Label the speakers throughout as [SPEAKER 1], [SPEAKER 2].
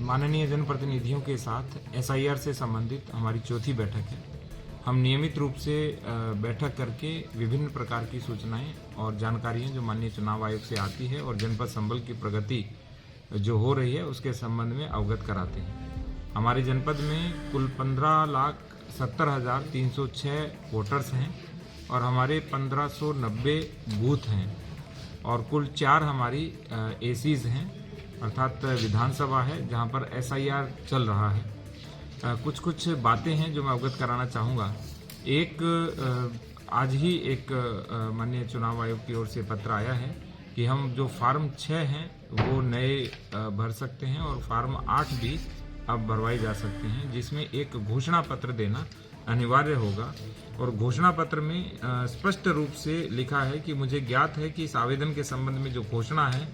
[SPEAKER 1] माननीय जनप्रतिनिधियों के साथ एसआईआर से संबंधित हमारी चौथी बैठक है। हम नियमित रूप से बैठक करके विभिन्न प्रकार की सूचनाएं और जानकारियां जो माननीय चुनाव आयोग से आती है और जनपद संबल की प्रगति जो हो रही है उसके संबंध में अवगत कराते हैं। हमारे जनपद में कुल 15,70,306 वोटर्स हैं और हमारे 1590 बूथ हैं और कुल 4 हमारी एसीज हैं, अर्थात विधानसभा है जहां पर एसआईआर चल रहा है। कुछ बातें हैं जो मैं अवगत कराना चाहूँगा। आज ही एक माननीय चुनाव आयोग की ओर से पत्र आया है कि हम जो फार्म 6 हैं वो नए भर सकते हैं और फार्म 8 भी अब भरवाई जा सकते हैं, जिसमें एक घोषणा पत्र देना अनिवार्य होगा। और घोषणा पत्र में स्पष्ट रूप से लिखा है कि मुझे ज्ञात है कि इस आवेदन के संबंध में जो घोषणा है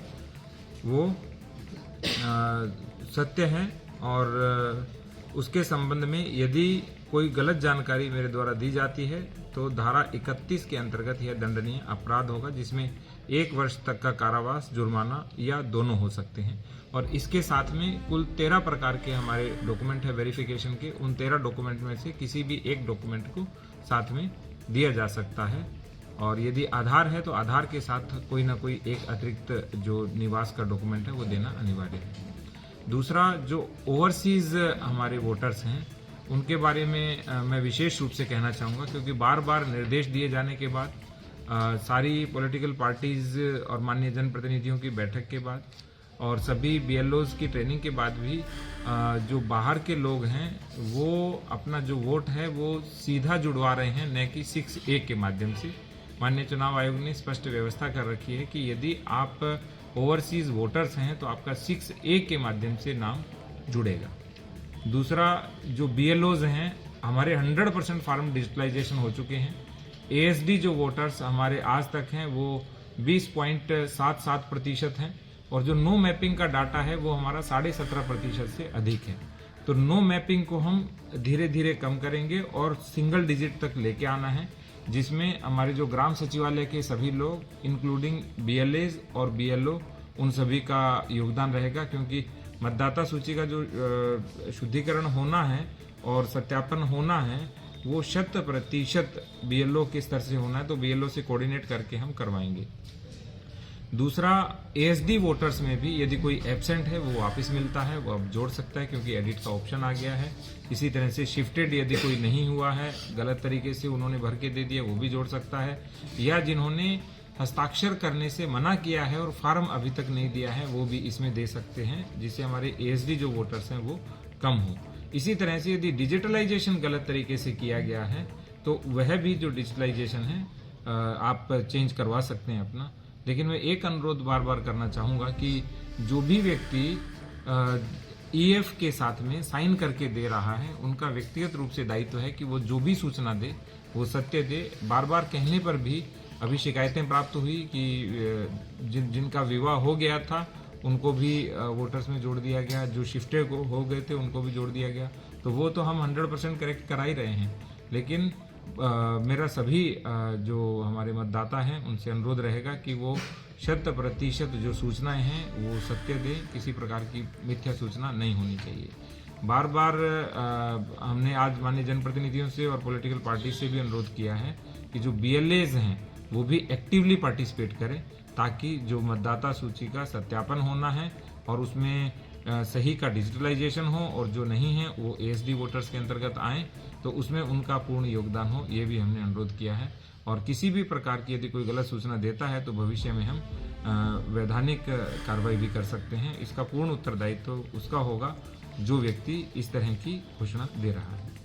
[SPEAKER 1] वो सत्य है और उसके संबंध में यदि कोई गलत जानकारी मेरे द्वारा दी जाती है तो धारा 31 के अंतर्गत यह दंडनीय अपराध होगा, जिसमें 1 वर्ष तक का कारावास, जुर्माना या दोनों हो सकते हैं। और इसके साथ में कुल 13 प्रकार के हमारे डॉक्यूमेंट है वेरिफिकेशन के। उन 13 डॉक्यूमेंट में से किसी भी एक डॉक्यूमेंट को साथ में दिया जा सकता है और यदि आधार है तो आधार के साथ कोई ना कोई एक अतिरिक्त जो निवास का डॉक्यूमेंट है वो देना अनिवार्य है। दूसरा, जो ओवरसीज हमारे वोटर्स हैं उनके बारे में मैं विशेष रूप से कहना चाहूँगा, क्योंकि बार बार निर्देश दिए जाने के बाद सारी पॉलिटिकल पार्टीज और माननीय जनप्रतिनिधियों की बैठक के बाद और सभी बीएलओज की ट्रेनिंग के बाद भी जो बाहर के लोग हैं वो अपना जो वोट है वो सीधा जुड़वा रहे हैं, न कि 6A के माध्यम से। माननीय चुनाव आयोग ने स्पष्ट व्यवस्था कर रखी है कि यदि आप ओवरसीज वोटर्स हैं तो आपका 6A के माध्यम से नाम जुड़ेगा। दूसरा, जो बीएलओज हैं हमारे 100% फार्म डिजिटलाइजेशन हो चुके हैं। एएसडी जो वोटर्स हमारे आज तक हैं वो 20.77% हैं और जो नो मैपिंग का डाटा है वो हमारा 17.5% से अधिक है। तो नो मैपिंग को हम धीरे धीरे कम करेंगे और सिंगल डिजिट तक लेके आना है, जिसमें हमारे जो ग्राम सचिवालय के सभी लोग इंक्लूडिंग बीएलएज और बीएलओ उन सभी का योगदान रहेगा, क्योंकि मतदाता सूची का जो शुद्धिकरण होना है और सत्यापन होना है वो 100% बीएलओ के स्तर से होना है, तो बीएलओ से कोऑर्डिनेट करके हम करवाएंगे। दूसरा, एएसडी वोटर्स में भी यदि कोई एब्सेंट है वो वापस मिलता है, वो अब जोड़ सकता है क्योंकि एडिट का ऑप्शन आ गया है। इसी तरह से शिफ्टेड यदि कोई नहीं हुआ है, गलत तरीके से उन्होंने भर के दे दिया, वो भी जोड़ सकता है, या जिन्होंने हस्ताक्षर करने से मना किया है और फार्म अभी तक नहीं दिया है वो भी इसमें दे सकते हैं, जिससे हमारे एएसडी जो वोटर्स हैं वो कम हो। इसी तरह से यदि डिजिटलाइजेशन गलत तरीके से किया गया है तो वह भी जो डिजिटलाइजेशन है आप चेंज करवा सकते हैं अपना। लेकिन मैं एक अनुरोध बार बार करना चाहूँगा कि जो भी व्यक्ति ईएफ के साथ में साइन करके दे रहा है उनका व्यक्तिगत रूप से दायित्व है कि वो जो भी सूचना दे वो सत्य दे। बार बार कहने पर भी अभी शिकायतें प्राप्त हुई कि जिनका विवाह हो गया था उनको भी वोटर्स में जोड़ दिया गया, जो शिफ्टेड हो गए थे उनको भी जोड़ दिया गया। तो वो तो हम 100% करेक्ट करा ही रहे हैं, लेकिन मेरा सभी जो हमारे मतदाता हैं उनसे अनुरोध रहेगा कि वो 100% जो सूचनाएं हैं वो सत्य दें, किसी प्रकार की मिथ्या सूचना नहीं होनी चाहिए। बार बार हमने आज माननीय जनप्रतिनिधियों से और पॉलिटिकल पार्टी से भी अनुरोध किया है कि जो बीएलएज हैं वो भी एक्टिवली पार्टिसिपेट करें, ताकि जो मतदाता सूची का सत्यापन होना है और उसमें सही का डिजिटलाइजेशन हो और जो नहीं है वो एएसडी वोटर्स के अंतर्गत आए तो उसमें उनका पूर्ण योगदान हो, ये भी हमने अनुरोध किया है। और किसी भी प्रकार की यदि कोई गलत सूचना देता है तो भविष्य में हम वैधानिक कार्रवाई भी कर सकते हैं। इसका पूर्ण उत्तरदायित्व उसका होगा जो व्यक्ति इस तरह की घोषणा दे रहा है।